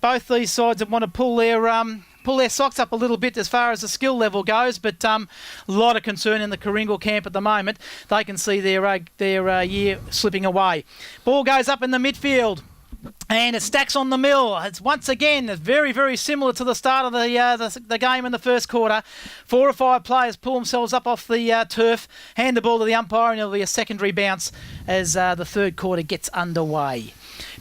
both these sides want to pull their socks up a little bit as far as the skill level goes, but a lot of concern in the Kooringal camp at the moment. They can see their year slipping away. Ball goes up in the midfield. And it stacks on the mill. It's once again very, very similar to the start of the game in the first quarter. 4 or 5 players pull themselves up off the turf, hand the ball to the umpire, and it'll be a secondary bounce as the third quarter gets underway.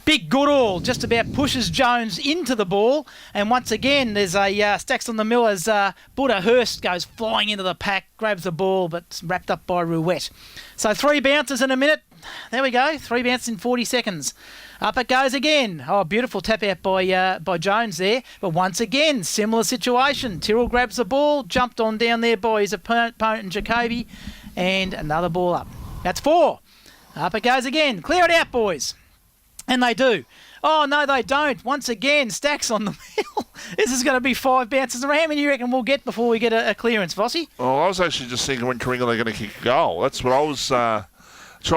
Big Goodall just about pushes Jones into the ball, and once again there's a stacks on the mill as Buddha Hurst goes flying into the pack, grabs the ball, but it's wrapped up by Ruette. So 3 bounces in a minute. There we go, 3 bounces in 40 seconds. Up it goes again. Oh, beautiful tap out by Jones there. But once again, similar situation. Tyrrell grabs the ball, jumped on down there by his opponent Jacoby, and another ball up. That's 4. Up it goes again. Clear it out, boys. And they do. Oh, no, they don't. Once again, stacks on the mill. This is going to be 5 bounces. How many do you reckon we'll get before we get a clearance, Vossi? Oh, I was actually just thinking when Kooringal are going to kick a goal. That's what I was... I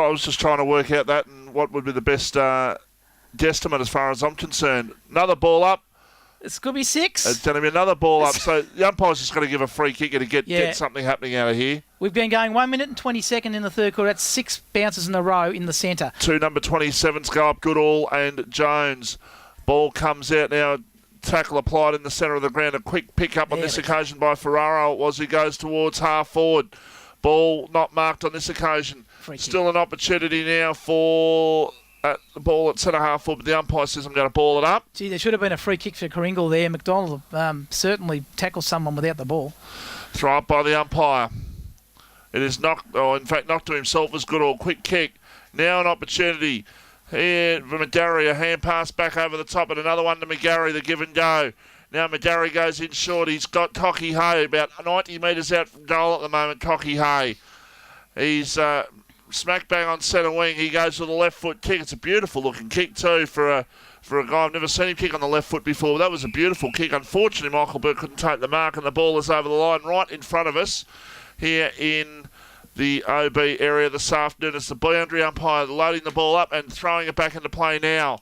was just trying to work out that and what would be the best guesstimate as far as I'm concerned. Another ball up. This could be 6. It's going to be another ball up. So the umpire's just going to give a free kicker to get something happening out of here. We've been going 1 minute and 20 seconds in the third quarter. That's 6 bounces in a row in the centre. 2 number 27s go up, Goodall and Jones. Ball comes out now. Tackle applied in the centre of the ground. A quick pick up on this occasion by Ferraro. It was. He goes towards half forward. Ball not marked on this occasion. Still an opportunity now for the ball at centre half forward, but the umpire says I'm going to ball it up. Gee, there should have been a free kick for Kooringal there. McDonald certainly tackled someone without the ball. Throw up by the umpire. It is knocked to himself as Goodall. Quick kick. Now an opportunity. Here for McGarry, a hand pass back over the top, and another one to McGarry, the give and go. Now McGarry goes in short. He's got Cocky Hay about 90 metres out from goal at the moment, Cocky Hay. He's smack bang on centre wing. He goes with a left foot kick. It's a beautiful looking kick too for a guy. I've never seen him kick on the left foot before. That was a beautiful kick. Unfortunately, Michael Burke couldn't take the mark, and the ball is over the line right in front of us here in the OB area this afternoon. It's the boundary umpire loading the ball up and throwing it back into play now.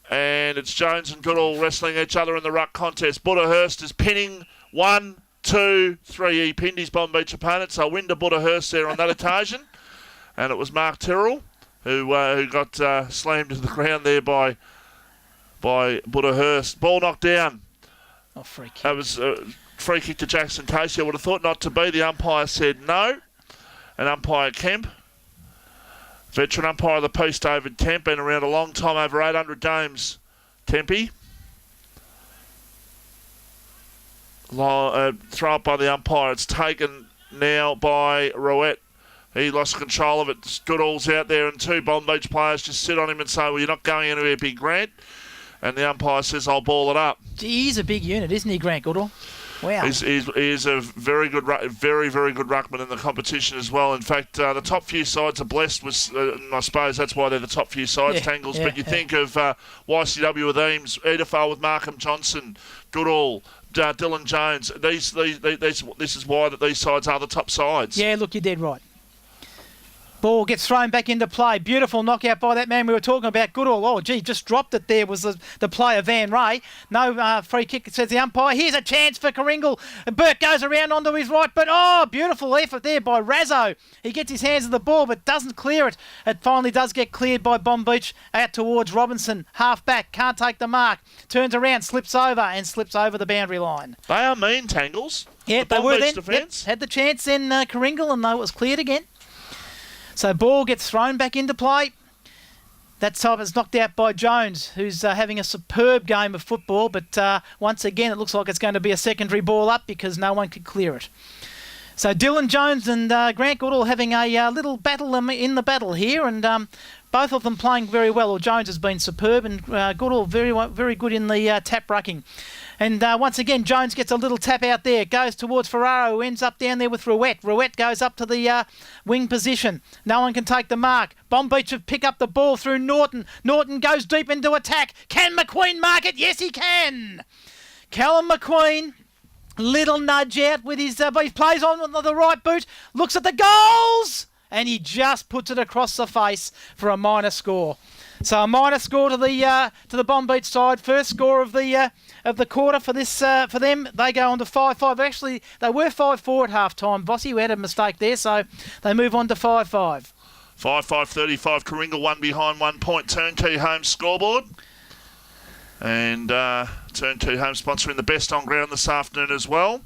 And it's Jones and Goodall wrestling each other in the ruck contest. Buddha Hurst is pinning 1, 2, 3. He pinned his Bonbeach opponent, so a win to Buddha Hurst there on that occasion. And it was Mark Tyrrell who got slammed to the ground there by Buddha Hurst. Ball knocked down. Oh, free kick. That was a free kick to Jackson Casey. I would have thought not to be. The umpire said no. And umpire Kemp, veteran umpire of the piece, David Kemp, been around a long time, over 800 games. Kempy. Throw up by the umpire. It's taken now by Ruette. He lost control of it. Goodall's out there, and 2 Bonbeach players just sit on him and say, well, you're not going anywhere, Big Grant. And the umpire says, I'll ball it up. Gee, he's a big unit, isn't he, Grant Goodall? Wow. He's a very good, very good ruckman in the competition as well. In fact, the top few sides are blessed with, I suppose that's why they're the top few sides, Tangles. But you think of YCW with Eames, Edifal with Markham Johnson, Goodall, Dylan Jones. This is why that these sides are the top sides. Yeah, look, you're dead right. Ball gets thrown back into play. Beautiful knockout by that man we were talking about, Goodall. Oh, gee, just dropped it there was the player Van Ray. No free kick, says the umpire. Here's a chance for Kooringal. Burke goes around onto his right, but beautiful effort there by Razzo. He gets his hands on the ball but doesn't clear it. It finally does get cleared by Bonbeach out towards Robinson. Half back, can't take the mark. Turns around, slips over the boundary line. They are mean, Tangles. Yeah, they were then. Yep, had the chance then, Kooringal, and though it was cleared again. So ball gets thrown back into play. That time it's knocked out by Jones, who's having a superb game of football. But once again, it looks like it's going to be a secondary ball up because no one could clear it. So Dylan Jones and Grant Goodall having a little battle in the battle here. And both of them playing very well. Well, Jones has been superb and Goodall very good in the tap rucking. And once again, Jones gets a little tap out there. Goes towards Ferraro, who ends up down there with Ruette. Ruette goes up to the wing position. No one can take the mark. Bonbeach have pick up the ball through Norton. Norton goes deep into attack. Can McQueen mark it? Yes, he can. Callum McQueen, little nudge out with his... he plays on the right boot. Looks at the goals. And he just puts it across the face for a minor score. So a minor score to the Bonbeach side. First score of the quarter for this for them. They go on to 5-5. Actually, they were 5-4 at half time. Bossy, we had a mistake there, so they move on to 5-5. 5-5-35. Coringa 1 behind 1 point. Turnkey Home scoreboard. And Turnkey Home sponsoring the best on ground this afternoon as well.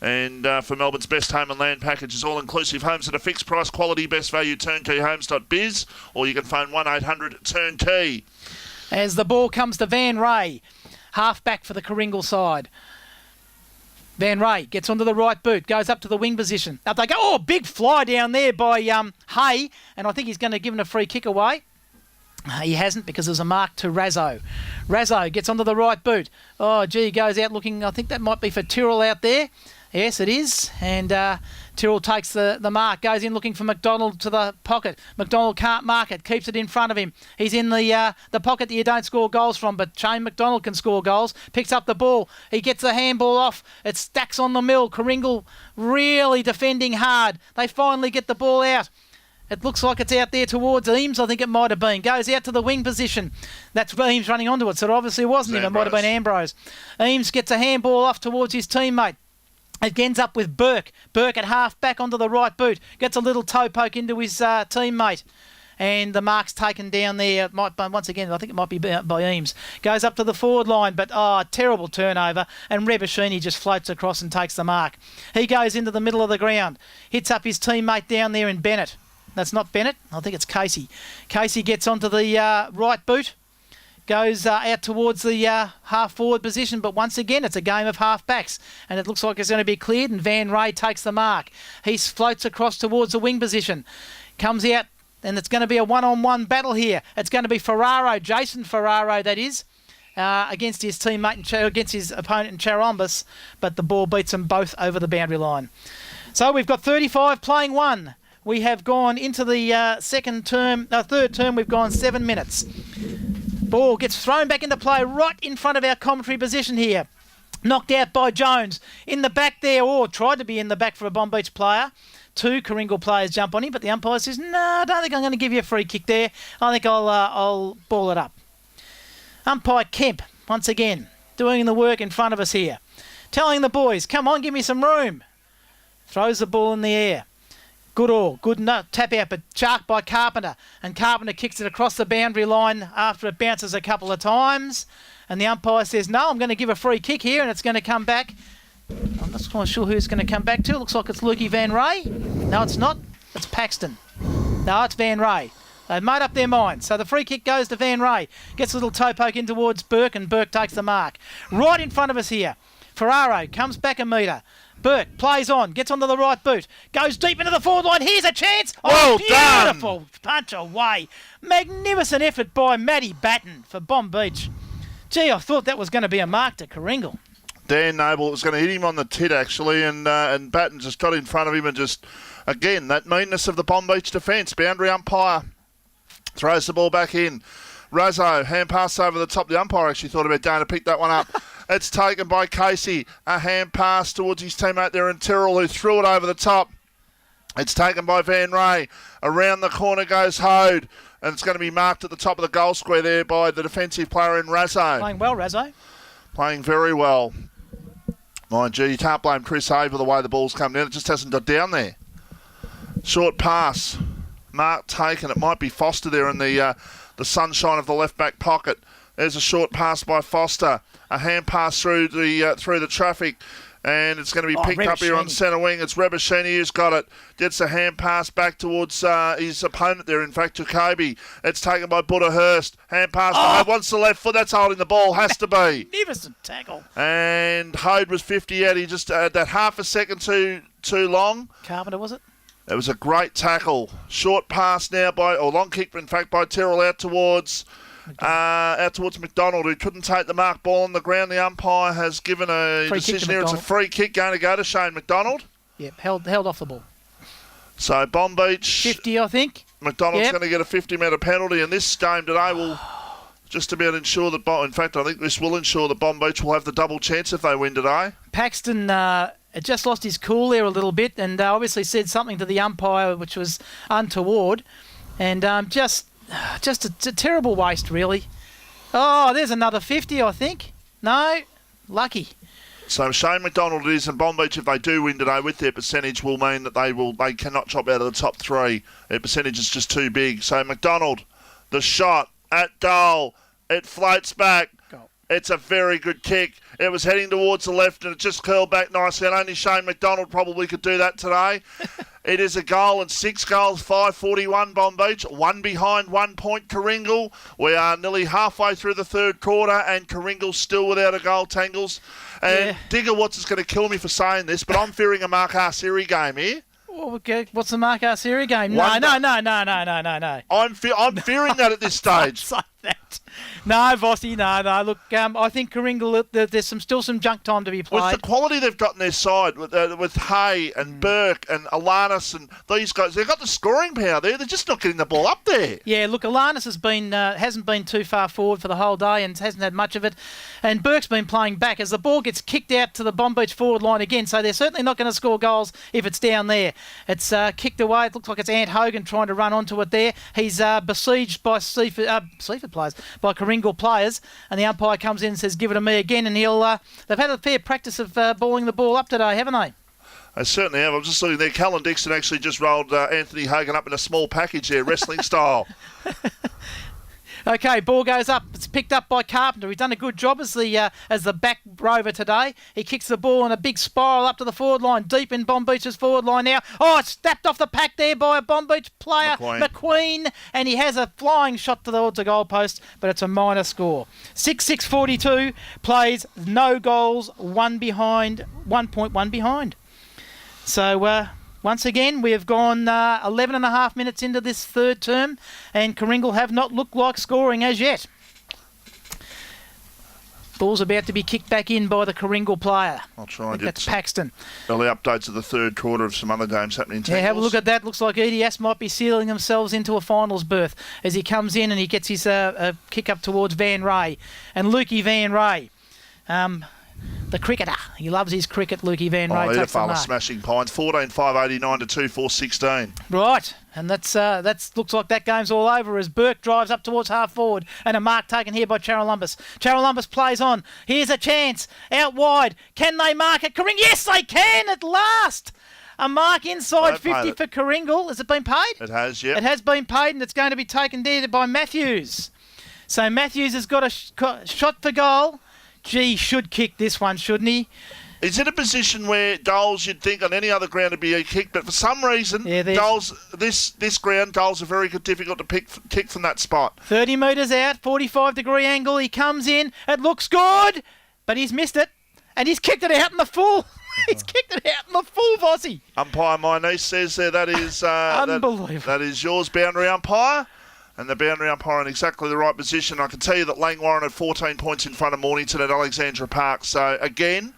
And for Melbourne's best home and land packages, all-inclusive homes at a fixed price, quality, best value, turnkeyhomes.biz, or you can phone 1-800-TURNKEY. As the ball comes to Van Ray, half-back for the Coringal side. Van Ray gets onto the right boot, goes up to the wing position. Up they go. Oh, big fly down there by Hay, and I think he's going to give him a free kick away. He hasn't, because there's a mark to Razzo. Razzo gets onto the right boot. Oh, gee, goes out looking, I think that might be for Tyrrell out there. Yes, it is. And Tyrrell takes the mark, goes in looking for McDonald to the pocket. McDonald can't mark it, keeps it in front of him. He's in the pocket that you don't score goals from, but Shane McDonald can score goals. Picks up the ball. He gets the handball off. It stacks on the mill. Coringal really defending hard. They finally get the ball out. It looks like it's out there towards Eames, I think it might have been. Goes out to the wing position. That's Eames running onto it, so it obviously wasn't him. It might have been Ambrose. Eames gets a handball off towards his teammate. It ends up with Burke. Burke at half back onto the right boot. Gets a little toe poke into his teammate. And the mark's taken down there. It might, once again, I think it might be by Eames. Goes up to the forward line, but terrible turnover. And Rebashini just floats across and takes the mark. He goes into the middle of the ground. Hits up his teammate down there in Bennett. That's not Bennett. I think it's Casey. Casey gets onto the right boot. Goes out towards the half-forward position, but once again, it's a game of half-backs, and it looks like it's going to be cleared, and Van Ray takes the mark. He floats across towards the wing position, comes out, and it's going to be a one-on-one battle here. It's going to be Ferraro, Jason Ferraro, that is, against his teammate, against his opponent in Charombus, but the ball beats them both over the boundary line. So we've got 35 playing 1. We have gone into the third term, we've gone 7 minutes. Ball gets thrown back into play right in front of our commentary position here. Knocked out by Jones. In the back there, or tried to be in the back for a Bonbeach player. 2 Coringal players jump on him, but the umpire says, no, I don't think I'm going to give you a free kick there. I think I'll ball it up. Umpire Kemp, once again, doing the work in front of us here. Telling the boys, come on, give me some room. Throws the ball in the air. Good tap out, but shark by Carpenter. And Carpenter kicks it across the boundary line after it bounces a couple of times. And the umpire says, no, I'm going to give a free kick here, and it's going to come back. I'm not quite sure who it's going to come back to. It looks like it's Lukey Van Ray. No, it's not. It's Paxton. No, it's Van Ray. They've made up their minds. So the free kick goes to Van Ray. Gets a little toe poke in towards Burke, and Burke takes the mark. Right in front of us here. Ferraro comes back a metre. Burke plays on, gets onto the right boot, goes deep into the forward line. Here's a chance. Well beautiful done. Punch away. Magnificent effort by Matty Batten for Bonbeach. Gee, I thought that was going to be a mark to Coringal. Dan Noble was going to hit him on the tit, actually, and Batten just got in front of him and just, again, that meanness of the Bonbeach defence. Boundary umpire throws the ball back in. Razzo, hand pass over the top. The umpire actually thought about going to pick that one up. It's taken by Casey. A hand pass towards his teammate there in Tyrrell, who threw it over the top. It's taken by Van Ray. Around the corner goes Hode. And it's going to be marked at the top of the goal square there by the defensive player in Razzo. Playing well, Razzo. Playing very well. Mind you, you can't blame Chris Hay for the way the ball's come down. It just hasn't got down there. Short pass. Mark taken. It might be Foster there in the sunshine of the left back pocket. There's a short pass by Foster. A hand pass through the traffic. And it's going to be picked up here on centre wing. It's Rebashini who's got it. Gets a hand pass back towards his opponent there, in fact, Jacoby. It's taken by Buddha-Hurst. Hand pass to Hode. Wants the left foot. That's holding the ball. Has to be. Magnificent tackle. And Hode was 50 out. He just that half a second too long. Carpenter, was it? It was a great tackle. Short pass now long kick, in fact, by Tyrrell out towards McDonald, who couldn't take the mark. Ball on the ground. The umpire has given a decision here. It's a free kick going to go to Shane McDonald. Yep, held off the ball. So Bonbeach 50, I think. McDonald's going to get a 50-metre penalty, and this game today will just about ensure that. In fact, I think this will ensure that Bonbeach will have the double chance if they win today. Paxton just lost his cool there a little bit, and obviously said something to the umpire which was untoward, and just just a terrible waste, really. Oh, there's another 50, I think. No, lucky. So Shane McDonald it is, and Bonbeach, if they do win today with their percentage, will mean that they cannot chop out of the top three. Their percentage is just too big. So McDonald, the shot at goal, it floats back. Goal. It's a very good kick. It was heading towards the left and it just curled back nicely, and only Shane McDonald probably could do that today. It is a goal and 6 goals, 5:41 Bonbeach, 1 behind, 1 point Coringal. We are nearly halfway through the third quarter and Coringal's still without a goal, Tangles. And Digger Watts is going to kill me for saying this, but I'm fearing a Mark Arceri game here. Well, okay. What's the Mark Arceri game? No. I'm fearing that at this stage. Don't say that. No, Vossi, no. Look, I think Coringal, there's still some junk time to be played. With the quality they've got on their side, with Hay and Burke and Alanis and these guys, they've got the scoring power there. They're just not getting the ball up there. Yeah, look, Alanis hasn't been too far forward for the whole day and hasn't had much of it. And Burke's been playing back as the ball gets kicked out to the Bonbeach forward line again. So they're certainly not going to score goals if it's down there. It's kicked away. It looks like it's Ant Hogan trying to run onto it there. He's besieged by Seaford players, by Coringal players, and the umpire comes in and says, "Give it to me again." And they've had a fair practice of balling the ball up today, haven't they? They certainly have. I'm just looking there. Callan Dixon actually just rolled Anthony Hogan up in a small package there, wrestling style. Okay, ball goes up. It's picked up by Carpenter. He's done a good job as the back rover today. He kicks the ball in a big spiral up to the forward line, deep in Bonbeach's forward line now. Oh, it's snapped off the pack there by a Bonbeach player, McQueen, and he has a flying shot towards the goal post, but it's a minor score. 6-6-42, plays no goals, 1 behind, 1.1 behind. So, once again, we have gone 11 and a half minutes into this third term, and Coringal have not looked like scoring as yet. Ball's about to be kicked back in by the Coringal player. I'll try and get that's Paxton. Early updates of the third quarter of some other games happening. Yeah, have a look at that. Looks like EDS might be sealing themselves into a finals berth as he comes in and he gets his kick up towards Van Ray. And Lukey Van Ray. The cricketer. He loves his cricket, Lukey Van Ray. Takes the mark. Smashing Pines. 14-5-89 to 2-4-16. Right. And that's looks like that game's all over as Burke drives up towards half forward and a mark taken here by Charolumbus. Charolumbus plays on. Here's a chance. Out wide. Can they mark it? Yes, they can at last. A mark inside 50 for Coringal. Has it been paid? It has, yeah. It has been paid and it's going to be taken there by Matthews. So Matthews has got a shot for goal. Gee, should kick this one, shouldn't he? Is it a position where goals you'd think on any other ground would be a kick, but for some reason, goals this ground, goals are very difficult to kick from that spot. 30 metres out, 45-degree angle, he comes in, it looks good, but he's missed it, and he's kicked it out in the full. He's kicked it out in the full, Vossi. Umpire, my niece says there, that is... Unbelievable. That is yours, boundary umpire. And the boundary umpire in exactly the right position. I can tell you that Langwarren had 14 points in front of Mornington at Alexandra Park. So, again,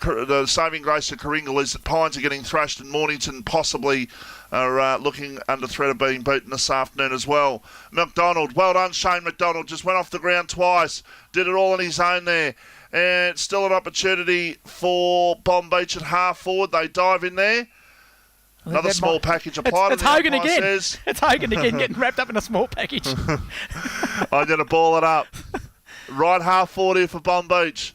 the saving grace of Coringal is that Pines are getting thrashed and Mornington possibly are looking under threat of being beaten this afternoon as well. McDonald, well done, Shane McDonald. Just went off the ground twice. Did it all on his own there. And still an opportunity for Bonbeach at half forward. They dive in there. Another small package applied. It's Hogan again. It's Hogan again getting wrapped up in a small package. I'm going to ball it up. Right half forward here for Bonbeach.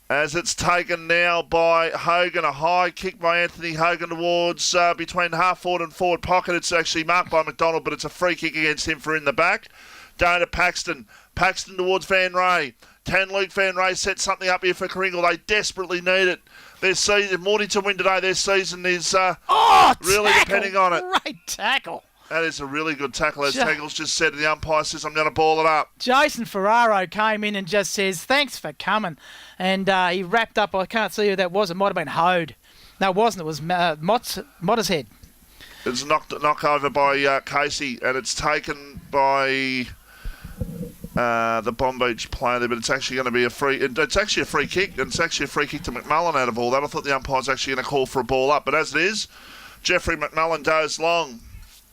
As it's taken now by Hogan. A high kick by Anthony Hogan towards between half forward and forward pocket. It's actually marked by McDonald, but it's a free kick against him for in the back. Down to Paxton. Paxton towards Van Ray. Can Luke Van Ray set something up here for Coringal? They desperately need it. Their season, Mornington win today, their season is really depending on it. Great tackle. That is a really good tackle, as Tangles just said. The umpire says, I'm going to ball it up. Jason Ferraro came in and just says, thanks for coming. And he wrapped up, I can't see who that was. It might have been Hode. No, it wasn't. It was Motta's head. It's knocked over by Casey, and it's taken by... the Bonbeach player there, but it's actually going to be a free... It's actually a free kick, and it's actually a free kick to McMullen out of all that. I thought the umpire's actually going to call for a ball up, but as it is, Jeffrey McMullen goes long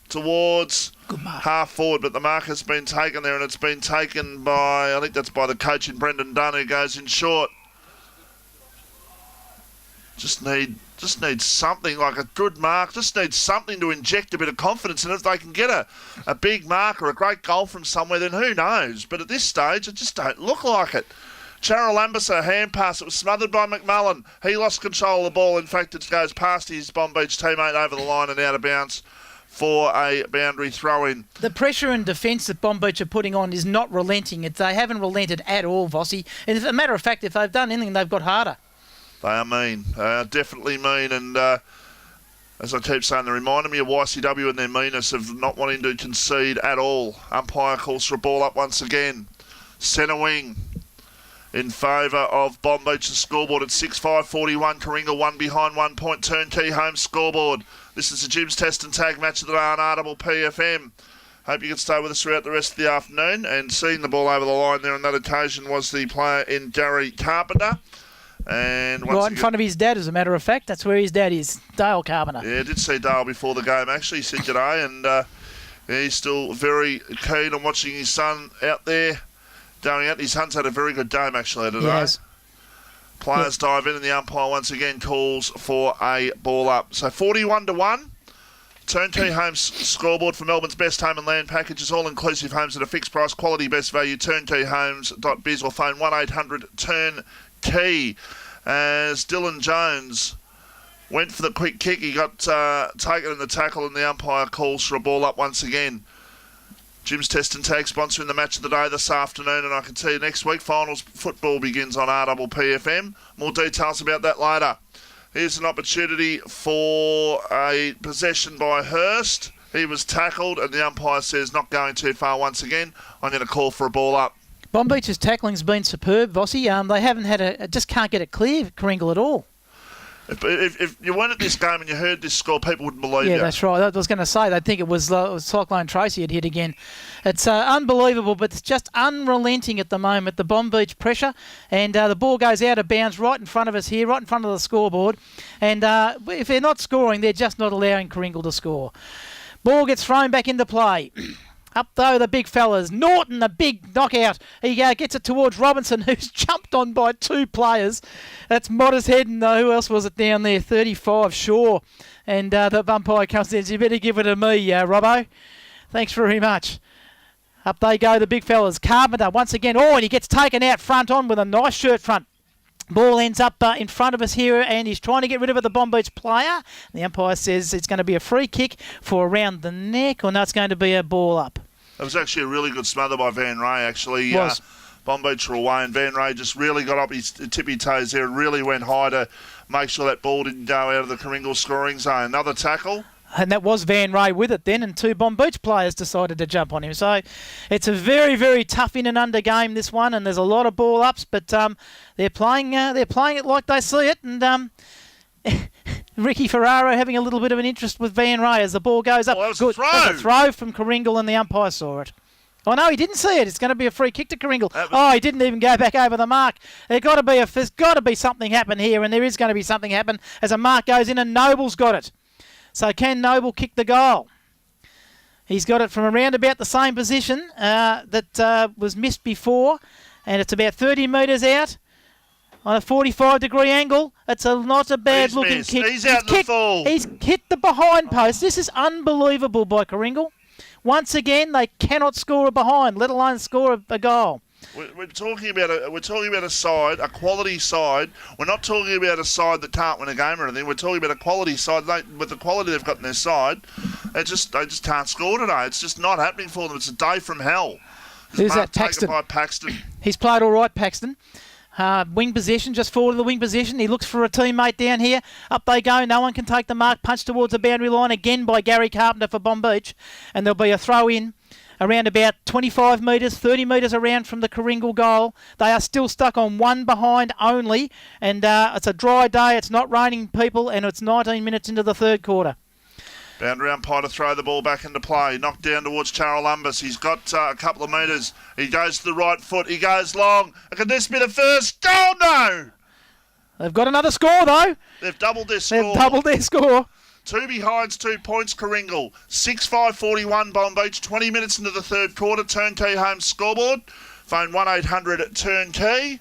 towards half forward, but the mark has been taken there, and it's been taken by... I think that's by the coach in Brendan Dunn, who goes in short. Just need something like a good mark. Just need something to inject a bit of confidence. And if they can get a big mark or a great goal from somewhere, then who knows? But at this stage, it just don't look like it. Charalambus, a hand pass. It was smothered by McMullen. He lost control of the ball. In fact, it goes past his Bonbeach teammate over the line and out of bounds for a boundary throw-in. The pressure and defence that Bonbeach are putting on is not relenting. They haven't relented at all, Vossi. And as a matter of fact, if they've done anything, they've got harder. They are mean. They are definitely mean. And as I keep saying, they reminded me of YCW and their meanness of not wanting to concede at all. Umpire calls for a ball up once again. Centre wing in favour of Bonbeach. The scoreboard at 6-5-41. Karinga 1 behind 1 point. Turnkey home scoreboard. This is the Jim's Test and Tag match of the day on Audible PFM. Hope you can stay with us throughout the rest of the afternoon. And seeing the ball over the line there on that occasion was the player in Gary Carpenter. And right in front of his dad, as a matter of fact. That's where his dad is, Dale Carpenter. Yeah, I did see Dale before the game, actually. He said g'day, and he's still very keen on watching his son out there going out. His son's had a very good game, actually, today. Yes. Players dive in, and the umpire once again calls for a ball up. So 41-1. Turnkey Homes scoreboard for Melbourne's best home and land packages, all-inclusive homes at a fixed price, quality, best value, turnkeyhomes.biz or phone 1-800-TURN-KEY. As Dylan Jones went for the quick kick, he got taken in the tackle, and the umpire calls for a ball up once again. Jim's Test and Tag sponsoring the match of the day this afternoon, and I can tell you next week finals football begins on RPPFM. PFM. More details about that later. Here's an opportunity for a possession by Hurst. He was tackled, and the umpire says not going too far once again. I'm going to call for a ball up. Bonbeach's tackling's been superb, Vossi. They haven't had just can't get it clear, Karingal, at all. If you weren't at this game and you heard this score, people wouldn't believe you. Yeah, that's right. I was going to say, they'd think it was Cyclone Tracy had hit again. It's unbelievable, but it's just unrelenting at the moment, the Bonbeach pressure. And the ball goes out of bounds right in front of us here, right in front of the scoreboard. And if they're not scoring, they're just not allowing Karingal to score. Ball gets thrown back into play. Up, though, the big fellas. Norton, the big knockout. He gets it towards Robinson, who's jumped on by two players. That's Modder's head, and who else was it down there? 35, Shaw. And the umpire comes in and says, you better give it to me, Robbo. Thanks very much. Up they go, the big fellas. Carpenter, once again. Oh, and he gets taken out front on with a nice shirt front. Ball ends up in front of us here, and he's trying to get rid of it, the Bonbeach player. The umpire says it's going to be a free kick for around the neck, or no, it's going to be a ball up. It was actually a really good smother by Van Ray, actually. Was. Bonbeach were away, and Van Ray just really got up his tippy toes there and really went high to make sure that ball didn't go out of the Karingal scoring zone. Another tackle. And that was Van Ray with it then, and two Bonbeach players decided to jump on him. So it's a very, very tough in and under game, this one, and there's a lot of ball ups, but they're playing it like they see it, and Ricky Ferraro having a little bit of an interest with Van Ray as the ball goes up. Oh, that was good. a throw. That's a throw from Karingal, and the umpire saw it. Oh, no, he didn't see it. It's going to be a free kick to Karingal. Oh, he didn't even go back over the mark. There's got to be something happen here, and there is going to be something happen as a mark goes in, and Noble's got it. So can Noble kick the goal? He's got it from around about the same position that was missed before, and it's about 30 metres out on a 45-degree angle. It's not a bad-looking kick. He's out the full. He's hit the behind post. This is unbelievable by Karingal. Once again, they cannot score a behind, let alone score a goal. We're talking about a side, a quality side. We're not talking about a side that can't win a game or anything. We're talking about a quality side. With the quality they've got in their side, they just can't score today. It's just not happening for them. It's a day from hell. Who's that? Paxton. By Paxton. He's played all right, Paxton. Wing position, just forward of the wing position. He looks for a teammate down here. Up they go. No one can take the mark. Punch towards the boundary line again by Gary Carpenter for Bonbeach. And there'll be a throw in around about 25 metres, 30 metres around from the Karingal goal. They are still stuck on one behind only. And it's a dry day. It's not raining, people. And it's 19 minutes into the third quarter. Boundary umpire to throw the ball back into play. Knocked down towards Charalambus. He's got a couple of metres. He goes to the right foot. He goes long. Can this be the first goal? No! They've got another score, though. They've doubled their score. 2 behinds, 2 points, Karingal. 6-5-41 Bonbeach. 20 minutes into the third quarter. Turnkey home scoreboard. Phone 1-800-TURN-KEY.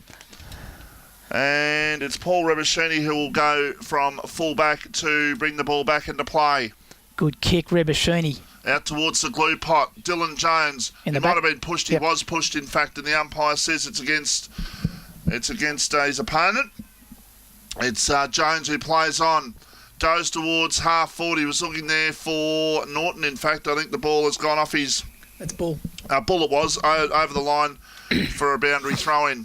And it's Paul Rebishini who will go from full-back to bring the ball back into play. Good kick, Rebishini. Out towards the glue pot. Dylan Jones. He might have been pushed. He was pushed, in fact, and the umpire says it's against his opponent. It's Jones who plays on. Goes towards half 40. He was looking there for Norton, in fact. I think the ball has gone off his... That's Bull. Bull it was, over the line for a boundary throw-in.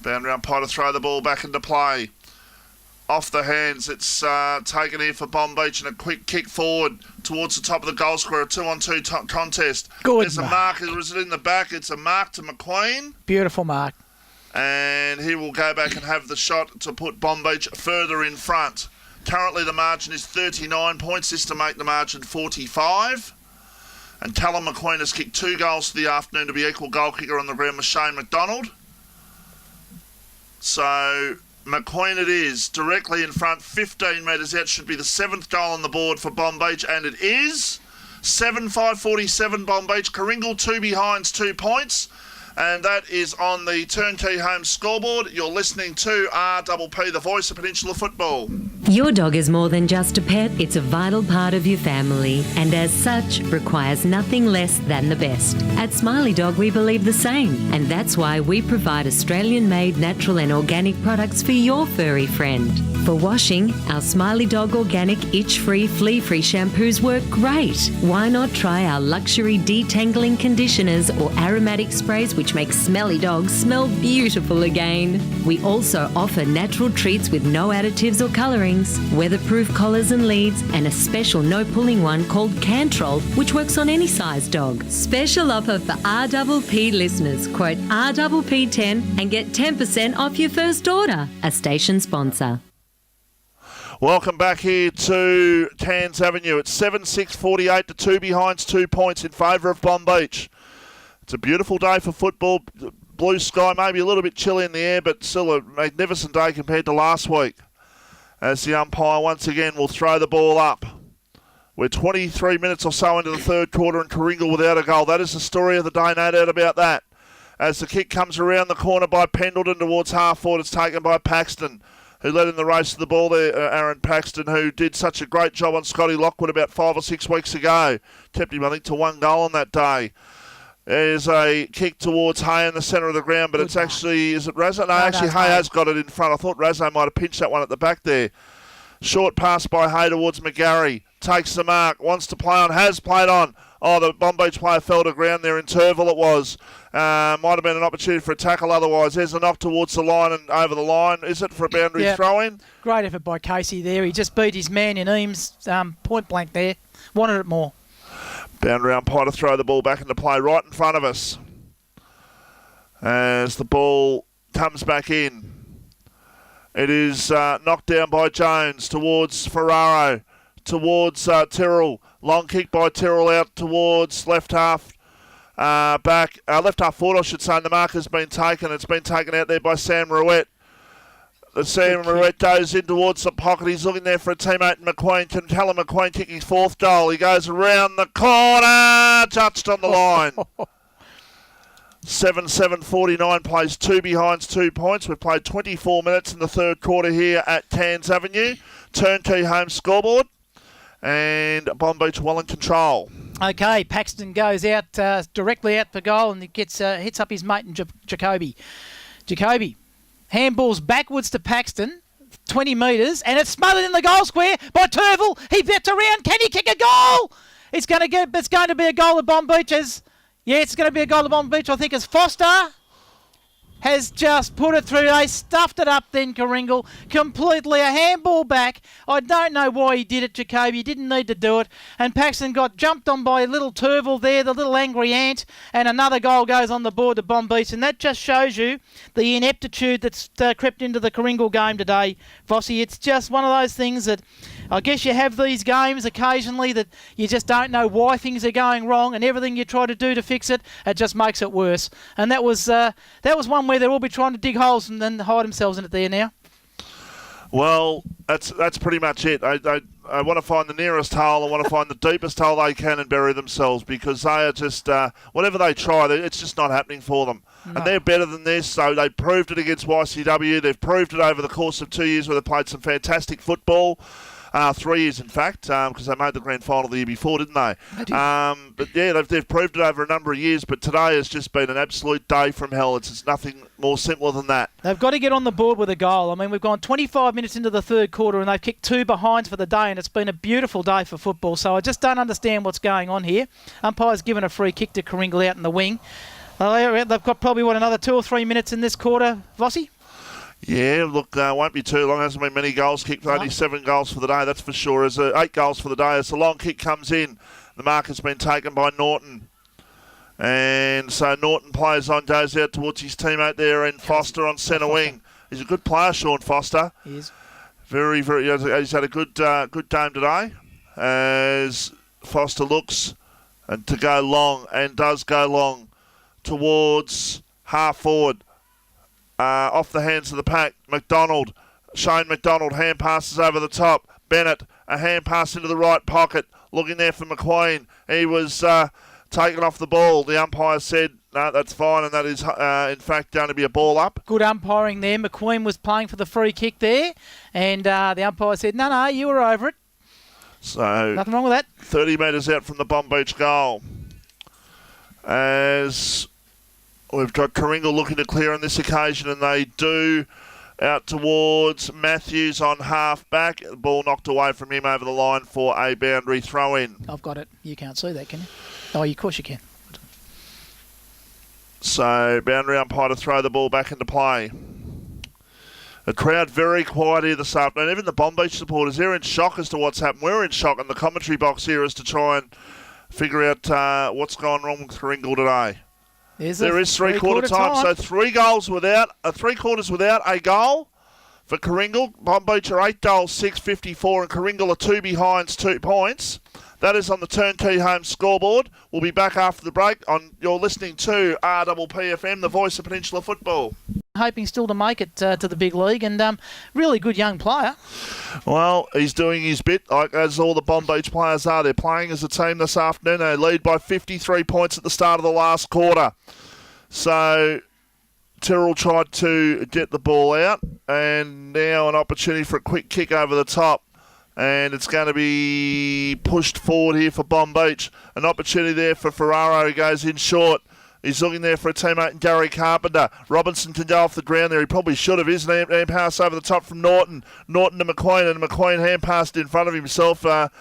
Boundary umpire to throw the ball back into play. Off the hands, it's taken here for Bonbeach, and a quick kick forward towards the top of the goal square, a 2-on-2 contest. Good There's a mark, is it in the back? It's a mark to McQueen. Beautiful mark. And he will go back and have the shot to put Bonbeach further in front. Currently the margin is 39 points, this to make the margin 45. And Callum McQueen has kicked 2 goals for the afternoon to be equal goal kicker on the ground with Shane McDonald. So McQueen it is, directly in front, 15 metres out, should be the 7th goal on the board for Bonbeach, and it is. 7-5-47 Bonbeach, Karingal 2 behinds 2 points, and that is on the Turnkey Home scoreboard. You're listening to RPP, the voice of Peninsula football. Your dog is more than just a pet, it's a vital part of your family, and as such, requires nothing less than the best. At Smiley Dog, we believe the same, and that's why we provide Australian-made natural and organic products for your furry friend. For washing, our Smiley Dog Organic Itch-Free, Flea-Free shampoos work great. Why not try our luxury detangling conditioners or aromatic sprays which make smelly dogs smell beautiful again? We also offer natural treats with no additives or colourings, weatherproof collars and leads, and a special no-pulling one called Cantrol, which works on any size dog. Special offer for RPP listeners. Quote RPP10 and get 10% off your first order. A station sponsor. Welcome back here to Cairns Avenue. It's 7-6-48 to 2 behinds 2 points in favour of Bonbeach. It's a beautiful day for football. Blue sky, maybe a little bit chilly in the air, but still a magnificent day compared to last week. As the umpire once again will throw the ball up. We're 23 minutes or so into the third quarter and Karingal without a goal. That is the story of the day, no doubt about that. As the kick comes around the corner by Pendleton towards half forward, it's taken by Paxton, who led in the race to the ball there, Aaron Paxton, who did such a great job on Scotty Lockwood about 5 or 6 weeks ago. Kept him, I think, to 1 goal on that day. There's a kick towards Hay in the centre of the ground, but it's actually, is it Razzo? No, actually Hay has got it in front. I thought Razzo might have pinched that one at the back there. Short pass by Hay towards McGarry. Takes the mark, wants to play on, has played on. Oh, the Bonbeach player fell to ground there. Interval it was. Might have been an opportunity for a tackle otherwise. There's a knock towards the line and over the line. Is it for a boundary throw-in? Great effort by Casey there. He just beat his man in Eames point blank there. Wanted it more. Boundary umpire to throw the ball back into play right in front of us. As the ball comes back in. It is knocked down by Jones towards Ferraro. Towards Tyrrell. Long kick by Tyrrell out towards left half back. Left half forward, I should say. And the mark has been taken. It's been taken out there by Sam Ruette. Sam Ruette goes in towards the pocket. He's looking there for a teammate, McQueen. Can Callum McQueen kick his 4th goal? He goes around the corner. Touched on the line. 7-7-49 plays 2 behinds 2 points. We've played 24 minutes in the third quarter here at Cairns Avenue. Turnkey Home scoreboard. And Bonbeach well in control. Okay, Paxton goes out directly out for goal and he gets hits up his mate in Jacoby. Jacoby handballs backwards to Paxton, 20 metres, and it's smothered in the goal square by Turville. He bets around. Can he kick a goal? It's going to be a goal of Bonbeach. It's going to be a goal of Bonbeach. I think as Foster has just put it through. They stuffed it up then, Karingal. Completely a handball back. I don't know why he did it, Jacoby. He didn't need to do it. And Paxton got jumped on by a little Turville there, the little angry ant. And another goal goes on the board to Bonbeach. And that just shows you the ineptitude that's crept into the Karingal game today, Vossi. It's just one of those things that I guess you have these games occasionally that you just don't know why things are going wrong, and everything you try to do to fix it, it just makes it worse. And that was one where they'll all be trying to dig holes and then hide themselves in it there now. Well, that's pretty much it. want to find the nearest hole and want to find the deepest hole they can and bury themselves, because they are just, whatever they try, it's just not happening for them. No. And they're better than this, so they proved it against YCW. They've proved it over the course of 2 years where they played some fantastic football. 3 years, in fact, because they made the grand final the year before, didn't they? They did. But yeah, they've proved it over a number of years, but today has just been an absolute day from hell. It's nothing more simpler than that. They've got to get on the board with a goal. I mean, we've gone 25 minutes into the third quarter and they've kicked 2 behinds for the day, and it's been a beautiful day for football. So I just don't understand what's going on here. Umpire's given a free kick to Karingal out in the wing. They've got probably, another 2 or 3 minutes in this quarter, Vossi? Yeah, look, won't be too long. Hasn't been many goals kicked. Only 7 goals for the day, that's for sure. As 8 goals for the day. As the long kick comes in, the mark has been taken by Norton. And so Norton plays on, goes out towards his teammate there, and Foster on centre wing. He's a good player, Sean Foster. He is. Very, very. He's had a good game today. As Foster looks and to go long, and does go long towards half forward. Off the hands of the pack, Shane McDonald, hand passes over the top. Bennett, a hand pass into the right pocket, looking there for McQueen. He was taken off the ball. The umpire said, no, that's fine, and that is, in fact, going to be a ball up. Good umpiring there. McQueen was playing for the free kick there, and the umpire said, no, you were over it. So nothing wrong with that. 30 metres out from the Bonbeach goal. As we've got Karingal looking to clear on this occasion, and they do, out towards Matthews on half back. The ball knocked away from him over the line for a boundary throw in. I've got it. You can't see that, can you? Oh, of course you can. So boundary umpire to throw the ball back into play. The crowd very quiet here this afternoon. Even the Bonbeach supporters, they're in shock as to what's happened. We're in shock in the commentary box here as to try and figure out what's gone wrong with Karingal today. There is three-quarter time. So 3 goals without, 3 quarters without a goal for Karingal. Bonbeach are 8 goals, 6.54, and Karingal are 2 behinds, 2 points. That is on the Turnkey Home scoreboard. We'll be back after the break. You're listening to RPPFM, the voice of Peninsula football. Hoping still to make it to the big league, and really good young player. Well, he's doing his bit, like as all the Bonbeach players are. They're playing as a team this afternoon. They lead by 53 points at the start of the last quarter. So Tyrrell tried to get the ball out, and now an opportunity for a quick kick over the top. And it's going to be pushed forward here for Bonbeach. An opportunity there for Ferraro, who goes in short. He's looking there for a teammate, Gary Carpenter. Robinson can go off the ground there. He probably should have. His hand pass over the top from Norton. Norton to McQueen, and McQueen hand passed in front of himself. Got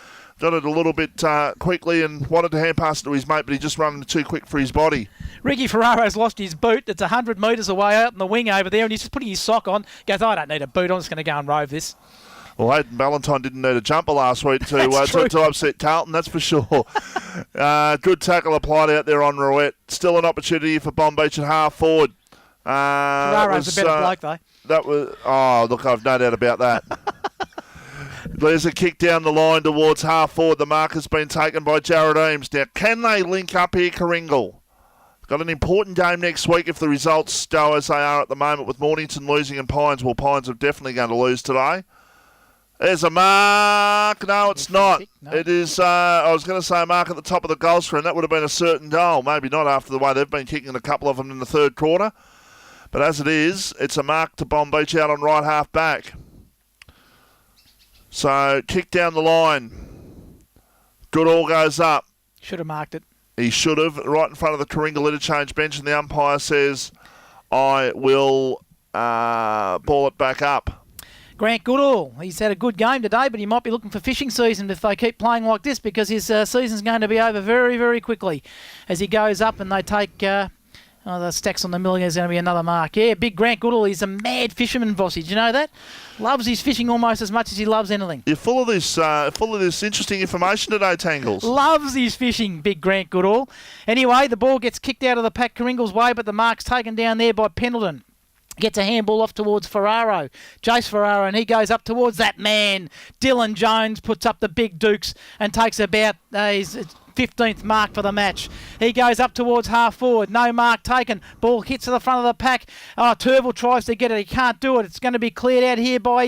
it a little bit quickly and wanted to hand pass it to his mate, but he just ran too quick for his body. Ricky Ferraro's lost his boot. It's 100 metres away out in the wing over there, and he's just putting his sock on. Goes, I don't need a boot. I'm just going to go and rove this. Well, Hayden Ballantyne didn't need a jumper last week to upset Carlton, that's for sure. Good tackle applied out there on Rouette. Still an opportunity for Bonbeach at half forward. Ferraro's a better bloke, though. Look, I've no doubt about that. There's a kick down the line towards half forward. The mark has been taken by Jared Eames. Now, can they link up here, Karingal? Got an important game next week if the results go as they are at the moment, with Mornington losing and Pines. Well, Pines are definitely going to lose today. There's a mark. No, it's not. No. It is, I was going to say a mark at the top of the goal screen. That would have been a certain goal. Maybe not after the way they've been kicking a couple of them in the third quarter. But as it is, it's a mark to Bonbeach out on right half back. So, kick down the line. Goodall goes up. Should have marked it. He should have. Right in front of the Karingal interchange bench, and the umpire says, I will ball it back up. Grant Goodall, he's had a good game today, but he might be looking for fishing season if they keep playing like this, because his season's going to be over very, very quickly as he goes up and they take the stacks on the million. There's going to be another mark. Yeah, big Grant Goodall, he's a mad fisherman, Vossi. Do you know that? Loves his fishing almost as much as he loves anything. You're full of this interesting information today, Tangles. Loves his fishing, big Grant Goodall. Anyway, the ball gets kicked out of the pack Karingal's way, but the mark's taken down there by Pendleton. Gets a handball off towards Ferraro. Jace Ferraro, and he goes up towards that man. Dylan Jones puts up the big dukes and takes about 15th mark for the match. He goes up towards half forward. No mark taken. Ball hits to the front of the pack. Turville tries to get it. He can't do it. It's going to be cleared out here by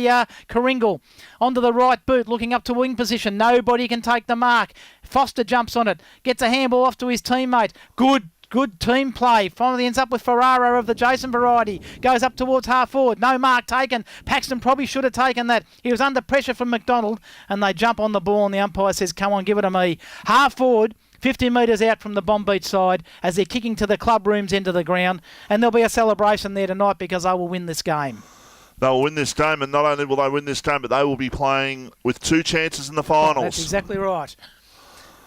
Karingal. Onto the right boot, looking up to wing position. Nobody can take the mark. Foster jumps on it. Gets a handball off to his teammate. Good team play. Finally ends up with Ferraro of the Jason variety. Goes up towards half forward. No mark taken. Paxton probably should have taken that. He was under pressure from McDonald, and they jump on the ball, and the umpire says, come on, give it to me. Half forward, 50 metres out from the Bonbeach side as they're kicking to the club rooms into the ground, and there'll be a celebration there tonight because they will win this game. They will win this game, and not only will they win this game, but they will be playing with 2 chances in the finals. That's exactly right.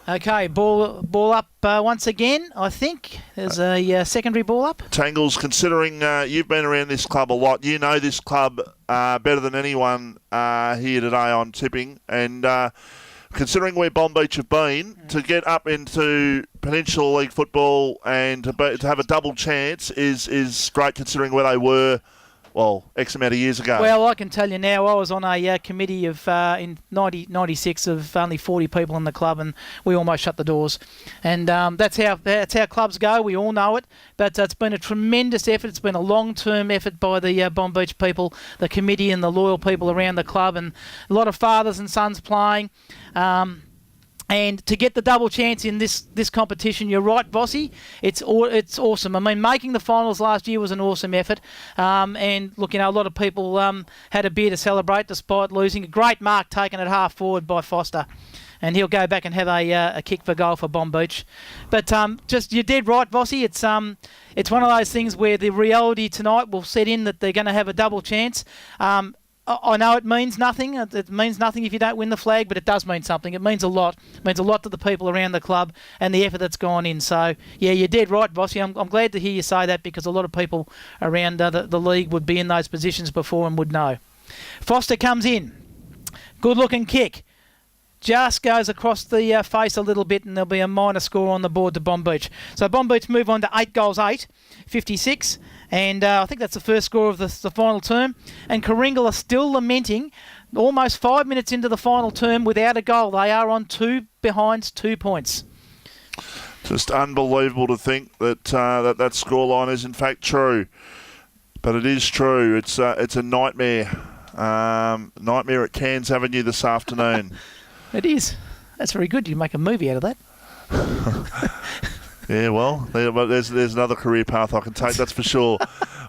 Okay, ball up once again, I think. There's a secondary ball up. Tangles, considering you've been around this club a lot, you know this club better than anyone here today on tipping, and considering where Bonbeach have been, to get up into Peninsula League football and to have a double chance is great considering where they were, well, X amount of years ago. Well, I can tell you now, I was on a committee of in 96 of only 40 people in the club, and we almost shut the doors. And that's how clubs go. We all know it. But it's been a tremendous effort. It's been a long-term effort by the Bonbeach people, the committee, and the loyal people around the club, and a lot of fathers and sons playing. And to get the double chance in this competition, you're right, Vossi. It's awesome. I mean, making the finals last year was an awesome effort. And look, a lot of people had a beer to celebrate despite losing. A great mark taken at half forward by Foster, and he'll go back and have a kick for goal for Bonbeach. But you're dead right, Vossi. It's one of those things where the reality tonight will set in that they're going to have a double chance. I know it means nothing. It means nothing if you don't win the flag, but it does mean something. It means a lot. It means a lot to the people around the club and the effort that's gone in. So, yeah, you're dead right, Vossi. I'm glad to hear you say that because a lot of people around the league would be in those positions before and would know. Foster comes in. Good-looking kick. Just goes across the face a little bit, and there'll be a minor score on the board to Bonbeach. So Bonbeach move on to 8 goals, 56. And I think that's the first score of the final term. And Karingal are still lamenting almost 5 minutes into the final term without a goal. They are on 2 behind 2 points. Just unbelievable to think that that scoreline is in fact true. But it is true. It's a nightmare. Nightmare at Cairns Avenue this afternoon. It is. That's very good. You make a movie out of that. Yeah, well, there's another career path I can take, that's for sure.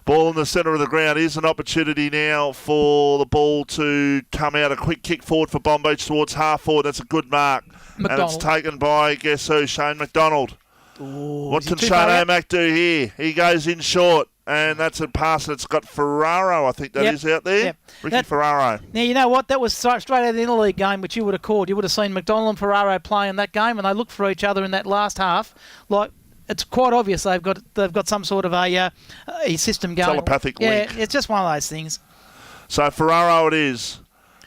Ball in the centre of the ground. Here's an opportunity now for the ball to come out. A quick kick forward for Bonbeach towards half forward. That's a good mark. McDonald. And it's taken by, guess who? Shane McDonald. Ooh, what can Shane O'Mac do here? He goes in short. And that's a pass that's got Ferraro, I think that is out there. Yep. Ricky Ferraro. Now, you know what? That was straight out of the interleague game, which you would have called. You would have seen McDonald and Ferraro play in that game, and they looked for each other in that last half. Like, it's quite obvious they've got some sort of a system going. Telepathic link. Yeah, it's just one of those things. So Ferraro it is.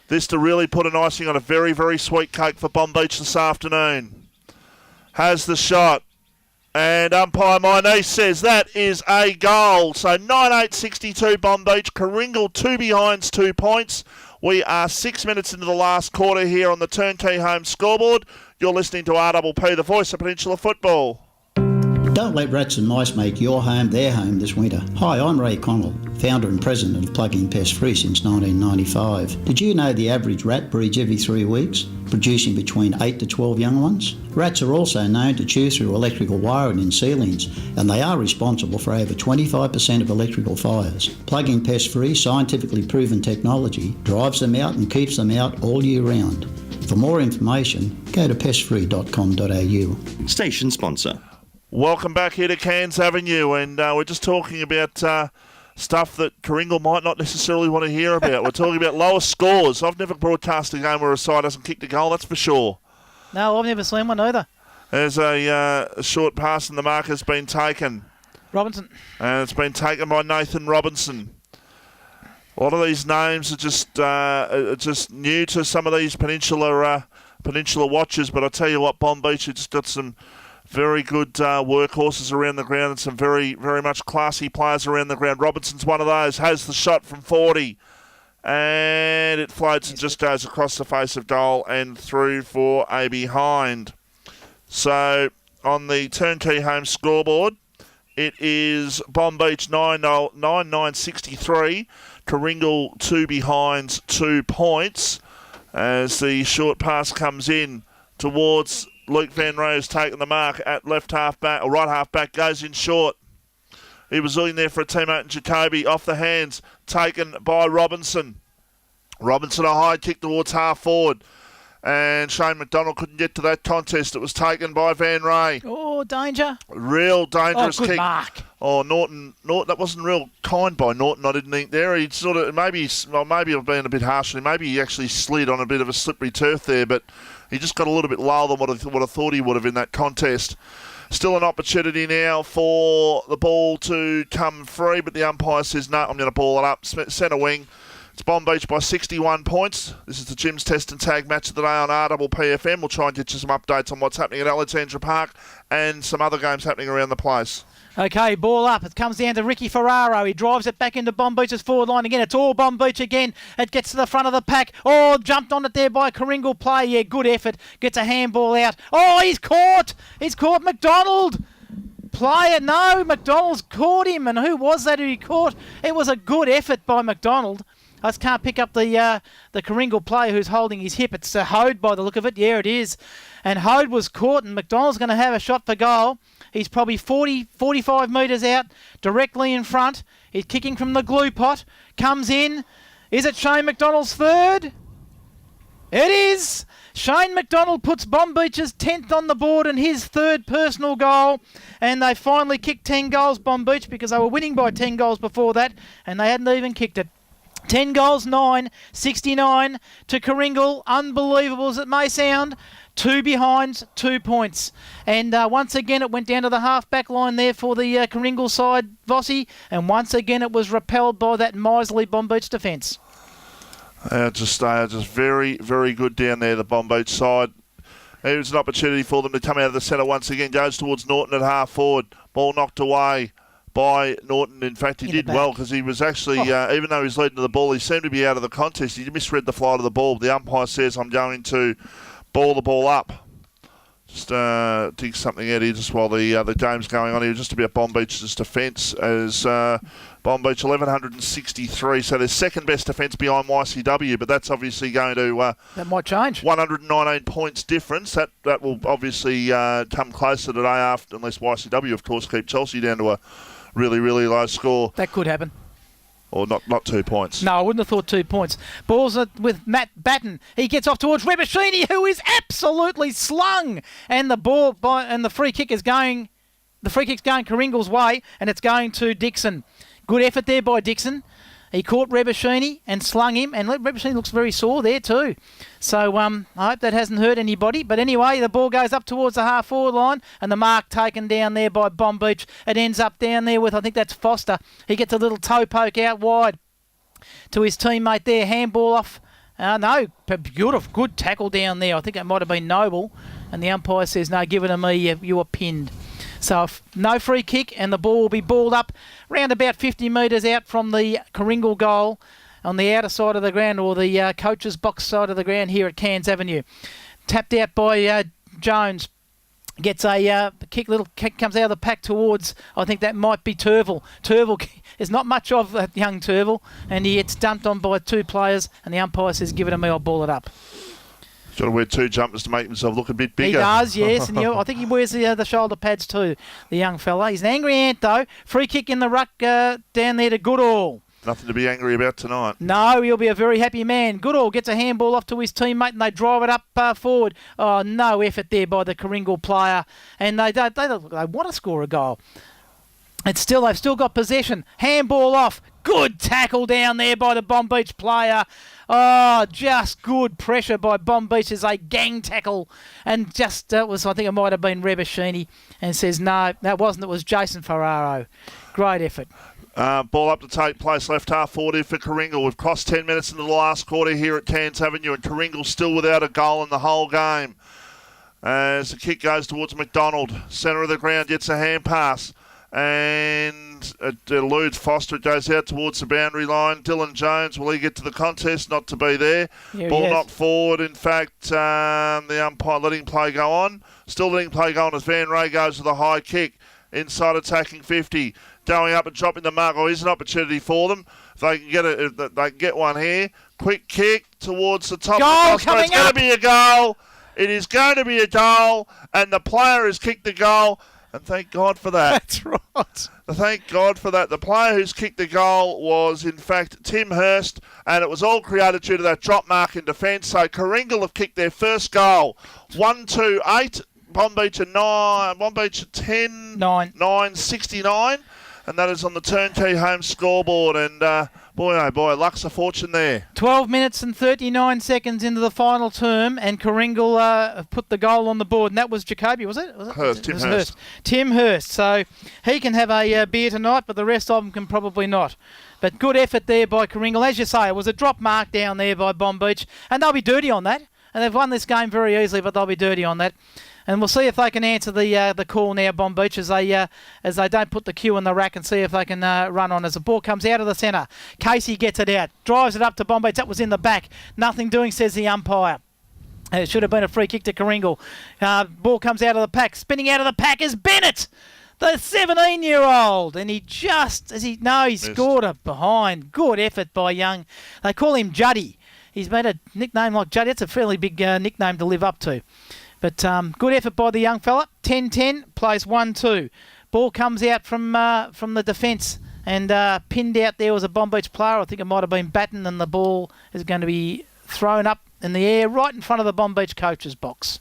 This to really put an icing on a very, very sweet cake for Bonbeach this afternoon. Has the shot. And umpire my niece says that is a goal. So 9-8-62 Bonbeach. Karingal 2 behinds 2 points. We are 6 minutes into the last quarter here on the Turnkey Home scoreboard. You're listening to RPP, the voice of Peninsula football. Don't let rats and mice make your home their home this winter. Hi, I'm Ray Connell, founder and president of Plug-in Pest Free since 1995. Did you know the average rat breeds every 3 weeks, producing between 8 to 12 young ones? Rats are also known to chew through electrical wiring in ceilings, and they are responsible for over 25% of electrical fires. Plug-in Pest Free scientifically proven technology drives them out and keeps them out all year round. For more information, go to pestfree.com.au. Station sponsor. Welcome back here to Cairns Avenue, and we're just talking about stuff that Karingal might not necessarily want to hear about. We're talking about lower scores. I've never broadcast a game where a side hasn't kicked a goal, that's for sure. No, I've never seen one either. There's a short pass and the mark has been taken. Robinson. And it's been taken by Nathan Robinson. A lot of these names are just new to some of these Peninsula watchers, but I tell you what, Bonbeach has just got some very good workhorses around the ground and some very, very much classy players around the ground. Robinson's one of those, has the shot from 40. And it floats and just goes across the face of goal and through for a behind. So on the Turnkey Home scoreboard, it is Bonbeach 9-9-63, Karingal 2 behinds 2 points as the short pass comes in towards Luke Van Rose taking the mark at left half back, or right half back, goes in short. He was in there for a teammate in Jacoby, off the hands, taken by Robinson. Robinson a high kick towards half forward. And Shane McDonald couldn't get to that contest. It was taken by Van Ray. Oh, danger. Real dangerous good kick. Mark. Oh, Norton, that wasn't real kind by Norton, I didn't think there. He sort of, maybe I've been a bit harsh. Maybe he actually slid on a bit of a slippery turf there, but he just got a little bit lower than what I thought he would have in that contest. Still an opportunity now for the ball to come free, but the umpire says, no, I'm going to ball it up. Centre wing. It's Bonbeach by 61 points. This is the Jim's Test and Tag match of the day on RPPFM. We'll try and get you some updates on what's happening at Alexandra Park and some other games happening around the place. Okay, ball up. It comes down to Ricky Ferraro. He drives it back into Bonbeach's forward line again. It's all Bonbeach again. It gets to the front of the pack. Oh, jumped on it there by a Karingal player. Yeah, good effort. Gets a handball out. Oh, he's caught. He's caught McDonald. Player, no, McDonald's caught him. And who was that who he caught? It was a good effort by McDonald. I just can't pick up the Karingal player who's holding his hip. It's Hode by the look of it. Yeah, it is. And Hode was caught, and McDonald's going to have a shot for goal. He's probably 45 metres out, directly in front. He's kicking from the glue pot. Comes in. Is it Shane McDonald's third? It is. Shane McDonald puts Bonbeach's 10th on the board and his third personal goal. And they finally kicked 10 goals, Bonbeach, because they were winning by 10 goals before that, and they hadn't even kicked it. 10 goals, 9, 69 to Karingal. Unbelievable as it may sound. 2 behinds, 2 points. And once again, it went down to the half-back line there for the Karingal side, Vossi. And once again, it was repelled by that miserly Bonbeach defence. Just very, very good down there, the Bonbeach side. It was an opportunity for them to come out of the centre once again. Goes towards Norton at half forward. Ball knocked away by Norton. In fact, he did well because he was actually, even though he's leading to the ball, he seemed to be out of the contest. He misread the flight of the ball. The umpire says, I'm going to ball the ball up. Just dig something out here just while the game's going on here, just about Bonbeach's defence as Bonbeach 1,163, so their second best defence behind YCW, but that's obviously going to... that might change. 119 points difference. That will obviously come closer today after, unless YCW, of course, keep Chelsea down to a really, really low score. That could happen. Or not 2 points. No, I wouldn't have thought 2 points. Ball's with Matt Batten. He gets off towards Rebashini, who is absolutely slung. And the ball and the free kick is going... The free kick's going Karingal's way, and it's going to Dixon. Good effort there by Dixon. He caught Rebashini and slung him, and Rebashini looks very sore there too. So I hope that hasn't hurt anybody. But anyway, the ball goes up towards the half-forward line, and the mark taken down there by Bonbeach. It ends up down there with, I think that's Foster. He gets a little toe poke out wide to his teammate there. Handball off. No, beautiful, good tackle down there. I think it might have been Noble. And the umpire says, no, give it to me, you were pinned. So no free kick, and the ball will be balled up round about 50 metres out from the Karingal goal on the outer side of the ground, or the coach's box side of the ground here at Cairns Avenue. Tapped out by Jones. Gets a little kick, comes out of the pack towards, I think that might be Turville. Turville is not much of that young Turville, and he gets dumped on by 2 players, and the umpire says, give it to me, I'll ball it up. Got to wear 2 jumpers to make himself look a bit bigger. He does, yes, and I think he wears the shoulder pads too, the young fella. He's an angry ant though. Free kick in the ruck down there to Goodall. Nothing to be angry about tonight. No, he'll be a very happy man. Goodall gets a handball off to his teammate, and they drive it up forward. Oh, no effort there by the Karingal player, and they want to score a goal. They've still got possession. Handball off. Good tackle down there by the Bonbeach player. Oh, just good pressure by Bonbeach as a gang tackle. And just, I think it might have been Rebashini, and says, no, that wasn't. It was Jason Ferraro. Great effort. Ball up to take place, left half forward for Karingal. We've crossed 10 minutes into the last quarter here at Cairns Avenue, and Karingal still without a goal in the whole game. As the kick goes towards McDonald, centre of the ground, gets a hand pass. And it eludes Foster. It goes out towards the boundary line. Dylan Jones, will he get to the contest? Not to be there. Ball knocked forward. In fact, the umpire letting play go on. Still letting play go on as Van Ray goes with a high kick. Inside attacking 50. Going up and dropping the mark. Here's an opportunity for them. If they can get it, if they can get one here. Quick kick towards the top. Goal of the coming It's going to be a goal. It is going to be a goal. And the player has kicked the goal. And thank God for that. That's right. Thank God for that. The player who's kicked the goal was, in fact, Tim Hurst, and it was all created due to that drop mark in defence. So Coringal have kicked their first goal. 1-2-8. Bonbeach at 9. Bonbeach at 10. 9-69. And that is on the Turnkey home scoreboard. And boy, oh boy, luck's a fortune there. 12 minutes and 39 seconds into the final term, and Coringal put the goal on the board, and that was Jacoby, was it? Hurst, Tim Hurst. Tim Hurst. So he can have a beer tonight, but the rest of them can probably not. But good effort there by Coringal. As you say, it was a drop mark down there by Bonbeach, and they'll be dirty on that. And they've won this game very easily, but they'll be dirty on that. And we'll see if they can answer the call now, Bonbeach, as they don't put the cue in the rack, and see if they can run on as the ball comes out of the centre. Casey gets it out, drives it up to Bonbeach. That was in the back. Nothing doing, says the umpire. It should have been a free kick to Coringal. Ball comes out of the pack. Spinning out of the pack is Bennett, the 17-year-old. And he scored a behind. Good effort by Young. They call him Juddy. He's made a nickname like Juddy. It's a fairly big nickname to live up to. But good effort by the young fella. 10-10, plays 1-2. Ball comes out from the defence, and pinned out there was a Bonbeach player. I think it might have been Batten, and the ball is going to be thrown up in the air right in front of the Bonbeach coach's box.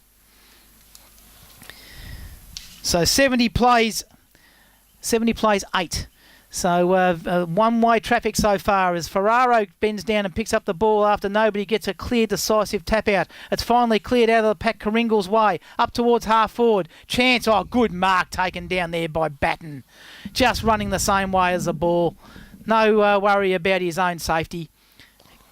So 70 plays 8. So one-way traffic so far as Ferraro bends down and picks up the ball after nobody gets a clear, decisive tap out. It's finally cleared out of the pack Coringal's way, up towards half forward. Chance, good mark taken down there by Batten. Just running the same way as the ball. No worry about his own safety.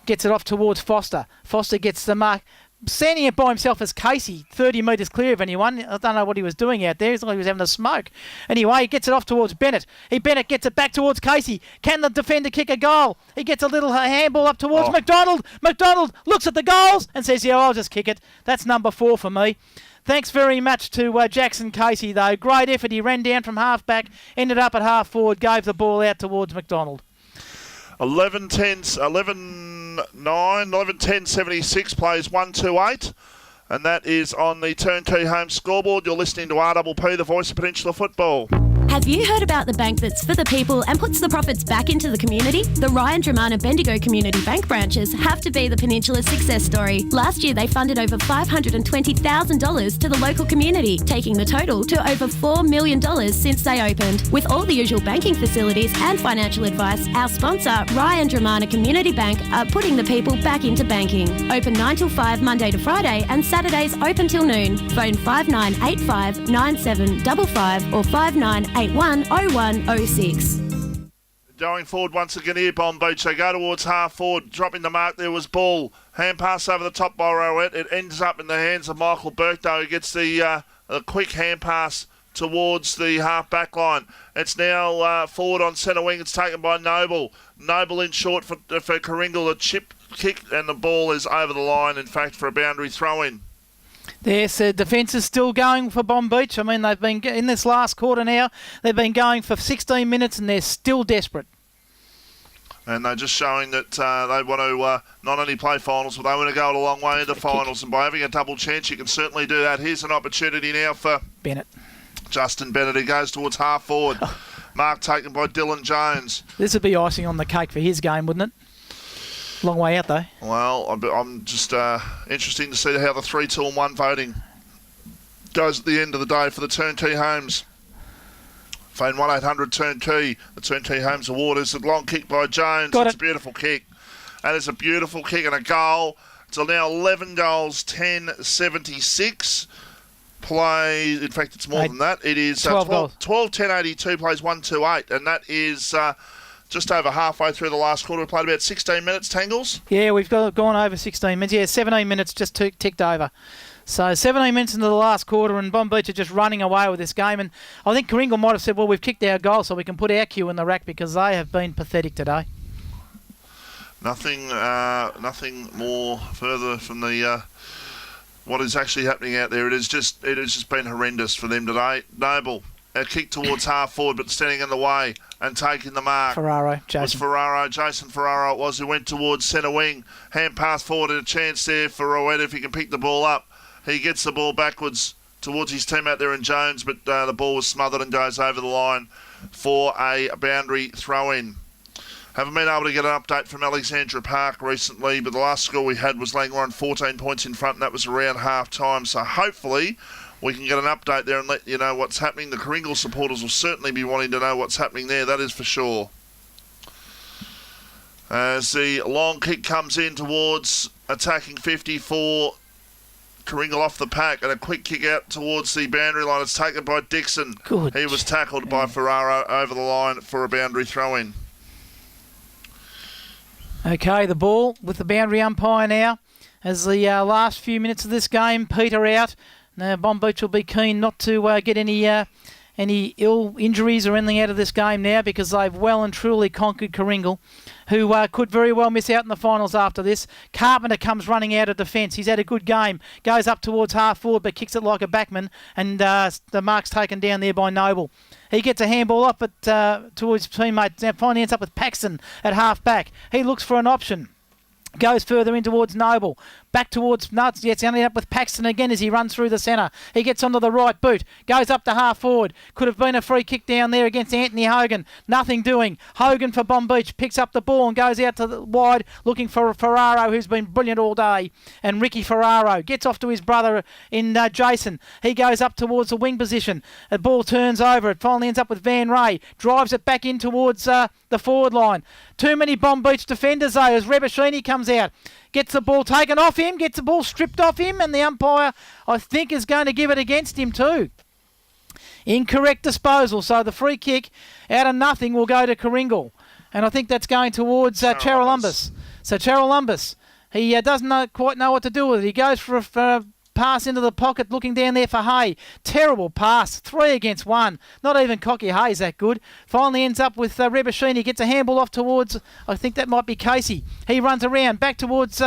Gets it off towards Foster. Foster gets the mark. Standing it by himself as Casey, 30 metres clear of anyone. I don't know what he was doing out there. It's like he was having a smoke. Anyway, he gets it off towards Bennett. Bennett gets it back towards Casey. Can the defender kick a goal? He gets a little handball up towards McDonald. McDonald looks at the goals and says, I'll just kick it. That's number 4 for me. Thanks very much to Jackson Casey, though. Great effort. He ran down from half-back, ended up at half-forward, gave the ball out towards McDonald. 11-10-76 plays 1-2-8, and that is on the Turnkey home scoreboard. You're listening to RPP, the voice of Peninsula football. Have you heard about the bank that's for the people and puts the profits back into the community? The Ryan Dramana Bendigo Community Bank branches have to be the Peninsula's success story. Last year, they funded over $520,000 to the local community, taking the total to over $4 million since they opened. With all the usual banking facilities and financial advice, our sponsor, Ryan Dramana Community Bank, are putting the people back into banking. Open 9 till 5 Monday to Friday and Saturdays open till noon. Phone 5985 9755 or 59810106. Going forward once again here, Bonbeach. They go towards half forward, dropping the mark. There was ball. Hand pass over the top by Rowett. It ends up in the hands of Michael Burkdow, who gets the quick hand pass towards the half back line. It's now forward on centre wing. It's taken by Noble. Noble in short for Coringal. A chip kick, and the ball is over the line, in fact, for a boundary throw-in. Yes, defence is still going for Bonbeach. I mean, they've been in this last quarter now. They've been going for 16 minutes, and they're still desperate. And they're just showing that they want to not only play finals, but they want to go a long way into finals. And by having a double chance, you can certainly do that. Here's an opportunity now for Bennett. Justin Bennett, who goes towards half forward. Mark taken by Dylan Jones. This would be icing on the cake for his game, wouldn't it? Long way out, though. Well, I'm just interesting to see how the 3-2-1 voting goes at the end of the day for the Turnkey Homes. Phone 1-800-TURNKEY. The Turnkey Homes Award is a long kick by Jones. It's a beautiful kick. That is a beautiful kick and a goal. It's now 11 goals, 10-76. Play, in fact, it's more than that. It is 12-10-82, plays 1-2-8, and that is just over halfway through the last quarter. We played about 16 minutes, Tangles. Yeah, we've gone over 16 minutes. Yeah, 17 minutes just ticked over. So 17 minutes into the last quarter, and Bonbeach are just running away with this game. And I think Coringal might have said, well, we've kicked our goal so we can put our cue in the rack, because they have been pathetic today. Nothing more further from the what is actually happening out there. It has just been horrendous for them today. Noble, a kick towards half forward, but standing in the way and taking the mark. Jason Ferraro it was, who went towards centre wing. Hand pass forward and a chance there for Rowetta if he can pick the ball up. He gets the ball backwards towards his team out there in Jones, but the ball was smothered and goes over the line for a boundary throw-in. Haven't been able to get an update from Alexandra Park recently, but the last score we had was Langwarrin 14 points in front, and that was around half-time. So hopefully we can get an update there and let you know what's happening. The Kringle supporters will certainly be wanting to know what's happening there, that is for sure. As the long kick comes in towards attacking 50 for Kringle off the pack, and a quick kick out towards the boundary line. It's taken by Dixon. Good. He was tackled by Ferraro over the line for a boundary throw-in. Okay, the ball with the boundary umpire now. As the last few minutes of this game peter out, now Bonbeach will be keen not to get any ill injuries or anything out of this game now, because they've well and truly conquered Kringle, who could very well miss out in the finals after this. Carpenter comes running out of defence. He's had a good game. Goes up towards half forward but kicks it like a backman, and the mark's taken down there by Noble. He gets a handball up towards his teammate. Now finally ends up with Paxton at half back. He looks for an option. Goes further in towards Noble. Back towards Nuts. Yes, ending up with Paxton again as he runs through the centre. He gets onto the right boot. Goes up to half forward. Could have been a free kick down there against Anthony Hogan. Nothing doing. Hogan for Bonbeach picks up the ball and goes out to the wide looking for Ferraro, who's been brilliant all day. And Ricky Ferraro gets off to his brother in Jason. He goes up towards the wing position. The ball turns over. It finally ends up with Van Ray. Drives it back in towards the forward line. Too many Bonbeach defenders though as Rebashini comes out. Gets the ball taken off him, gets the ball stripped off him, and the umpire, I think, is going to give it against him too. Incorrect disposal, so the free kick out of nothing will go to Kringle. And I think that's going towards Charolumbus. So Charolumbus, he doesn't quite know what to do with it. He goes for a pass into the pocket, looking down there for Hay. Terrible pass, 3 against 1. Not even Cocky Hay's that good. Finally ends up with Rebashini. Gets a handball off towards, I think that might be Casey. He runs around, back towards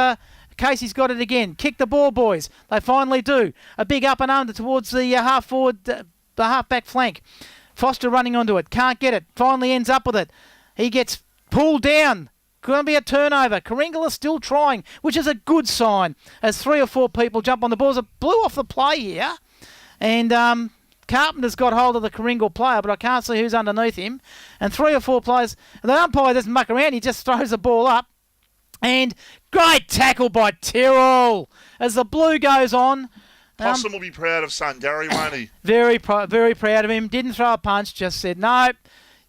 Casey's got it again. Kick the ball, boys. They finally do. A big up and under towards the half forward, the half back flank. Foster running onto it, can't get it. Finally ends up with it. He gets pulled down. Going to be a turnover. Kringle is still trying, which is a good sign, as 3 or 4 people jump on the balls. It blew off the play here, and Carpenter's got hold of the Kringle player, but I can't see who's underneath him. And 3 or 4 players. The umpire doesn't muck around. He just throws the ball up, and great tackle by Tyrrell as the blue goes on. Possum will be proud of son Gary, won't he? Very proud of him. Didn't throw a punch. Just said no.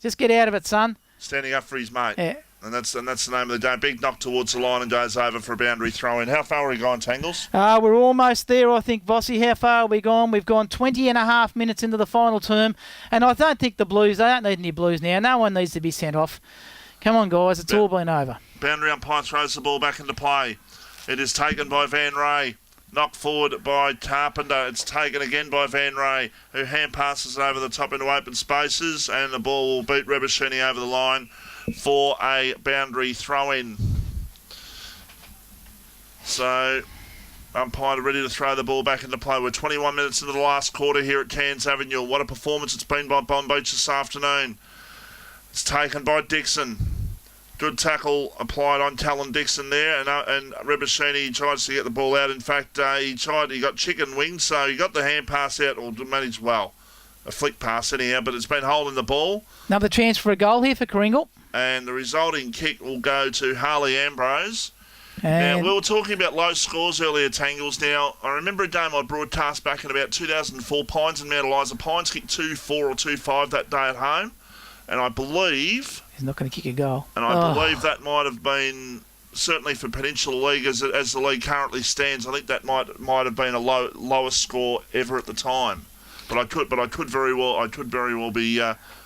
Just get out of it, son. Standing up for his mate. Yeah. And that's the name of the day. Big knock towards the line and goes over for a boundary throw-in. How far are we gone, Tangles? We're almost there, I think, Vossi. How far are we gone? We've gone 20 and a half minutes into the final term. And I don't think the Blues, they don't need any Blues now. No one needs to be sent off. Come on, guys. It's all been over. Boundary umpire throws the ball back into play. It is taken by Van Ray. Knocked forward by Carpenter. It's taken again by Van Ray, who hand passes it over the top into open spaces. And the ball will beat Rebashini over the line for a boundary throw-in. So, umpire ready to throw the ball back into play. We're 21 minutes into the last quarter here at Cairns Avenue. What a performance it's been by Bonbeach this afternoon. It's taken by Dixon. Good tackle applied on Talon Dixon there, and Rebashini tries to get the ball out. In fact, he got chicken wings, so he got the hand pass out, or managed well. A flick pass anyhow, but it's been holding the ball. Another chance for a goal here for Kringle. And the resulting kick will go to Harley Ambrose. And now, we were talking about low scores earlier, Tangles. Now, I remember a game I broadcast back in about 2004, Pines and Mount Eliza. Pines kicked 2-4 or 2-5 that day at home. And I believe... He's not going to kick a goal. And I believe that might have been, certainly for Peninsula League, as the league currently stands, I think that might have been a lowest score ever at the time. But I could very well be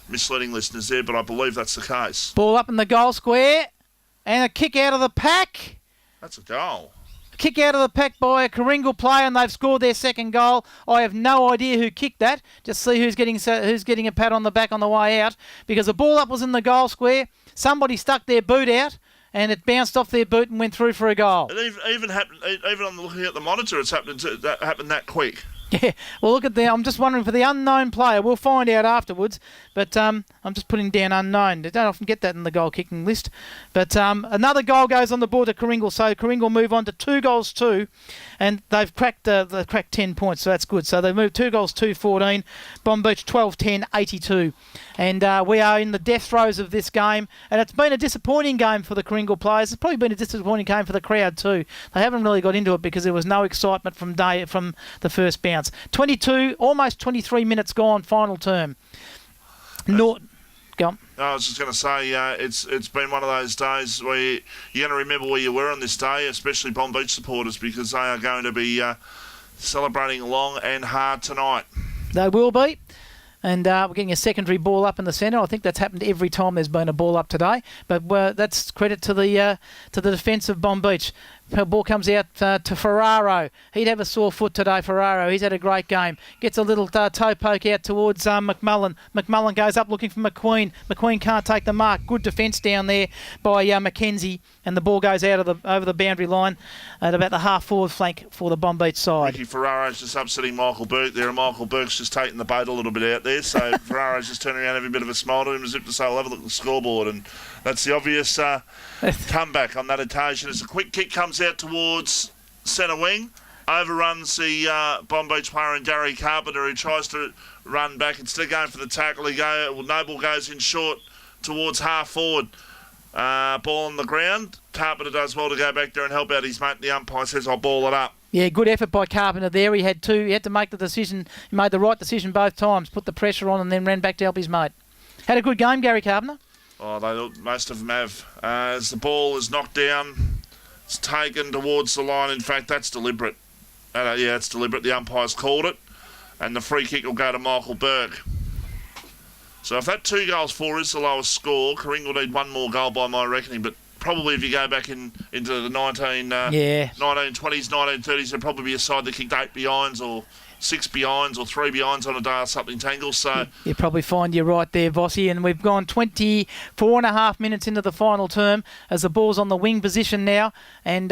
misleading listeners there, but I believe that's the case. Ball up in the goal square, and a kick out of the pack. That's a goal. A kick out of the pack by a Kringle player, and they've scored their second goal. I have no idea who kicked that. Just see who's getting a pat on the back on the way out, because the ball up was in the goal square. Somebody stuck their boot out, and it bounced off their boot and went through for a goal. It even happened. Even on looking at the monitor, it's happened that quick. Yeah, well, look at that. I'm just wondering for the unknown player. We'll find out afterwards. But I'm just putting down unknown. They don't often get that in the goal kicking list. But another goal goes on the board to Kringle. So Kringle move on to 2-2, and they've cracked 10 points. So that's good. So they moved 2-2-14. Bonbeach 12-10, 82. And we are in the death throes of this game. And it's been a disappointing game for the Kringle players. It's probably been a disappointing game for the crowd too. They haven't really got into it because there was no excitement from the first bounce. 22, almost 23 minutes gone, final term. Go on. I was just going to say, it's been one of those days where you're going to remember where you were on this day, especially Bonbeach supporters, because they are going to be celebrating long and hard tonight. They will be. And we're getting a secondary ball up in the centre. I think that's happened every time there's been a ball up today. But that's credit to the defence of Bonbeach. Ball comes out to Ferraro. He'd have a sore foot today, Ferraro. He's had a great game. Gets a little toe poke out towards McMullen. McMullen goes up looking for McQueen. McQueen can't take the mark. Good defence down there by Mackenzie. And the ball goes out over the boundary line at about the half-forward flank for the Bonbeach side. Ricky Ferraro's just upsetting Michael Burke there, and Michael Burke's just taking the boat a little bit out there. So Ferraro's just turning around, having a bit of a smile to him as if to say, "I'll have a look at the scoreboard." And that's the obvious comeback on that occasion as a quick kick comes out towards centre wing, overruns the Bonbeach player and Gary Carpenter, who tries to run back. Instead of going for the tackle, Noble goes in short towards half forward. Ball on the ground. Carpenter does well to go back there and help out his mate. The umpire says, "I'll ball it up." Yeah, good effort by Carpenter there. He had to make the decision. He made the right decision both times, put the pressure on and then ran back to help his mate. Had a good game, Gary Carpenter. Oh, most of them have. As the ball is knocked down, it's taken towards the line. In fact, that's deliberate. It's deliberate. The umpire's called it. And the free kick will go to Michael Burke. So if that 2-4 is the lowest score, Karing will need one more goal by my reckoning. But probably if you go back into the 1920s, 1930s, there'd probably be a side that kicked 8 behinds or 6 behinds or 3 behinds on a day or something, Tangle. So you probably find you're right there, Vossi. And we've gone 24.5 minutes into the final term as the ball's on the wing position now. And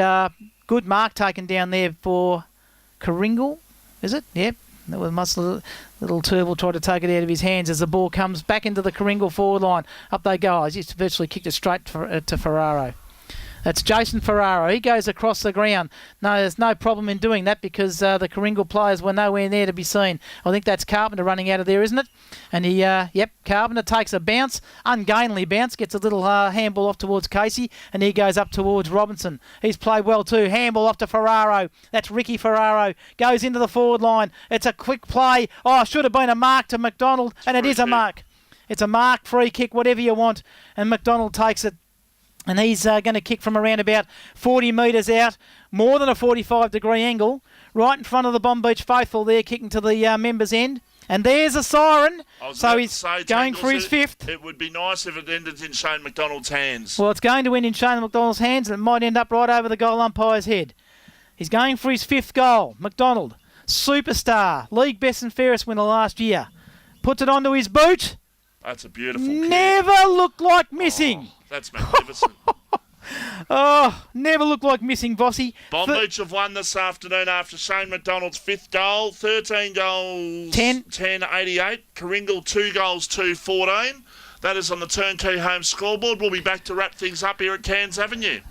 good mark taken down there for Karingle, is it? Yep. That was little Turble tried to take it out of his hands as the ball comes back into the Karingle forward line. Up they go. He's just virtually kicked it straight to Ferraro. That's Jason Ferraro. He goes across the ground. No, there's no problem in doing that because the Karingle players were nowhere near to be seen. I think that's Carpenter running out of there, isn't it? And he, Carpenter takes a bounce, ungainly bounce, gets a little handball off towards Casey, and he goes up towards Robinson. He's played well too. Handball off to Ferraro. That's Ricky Ferraro. Goes into the forward line. It's a quick play. Oh, should have been a mark to McDonald, and it is a mark. It's a mark, free kick, whatever you want, and McDonald takes it. And he's going to kick from around about 40 metres out, more than a 45-degree angle, right in front of the Bonbeach faithful there, kicking to the members' end. And there's a siren, so he's going for his fifth. It would be nice if it ended in Shane McDonald's hands. Well, it's going to end in Shane McDonald's hands, and it might end up right over the goal umpire's head. He's going for his 5th goal. McDonald, superstar, league best and fairest winner last year. Puts it onto his boot. That's a beautiful kick. Never looked like missing. Oh, that's magnificent. Never looked like missing, Vossi. Bonbeach have won this afternoon after Shane McDonald's 5th goal. 13 goals, 10-88. Karingle 2 goals, 2-14. That is on the Turnkey Home scoreboard. We'll be back to wrap things up here at Cairns Avenue.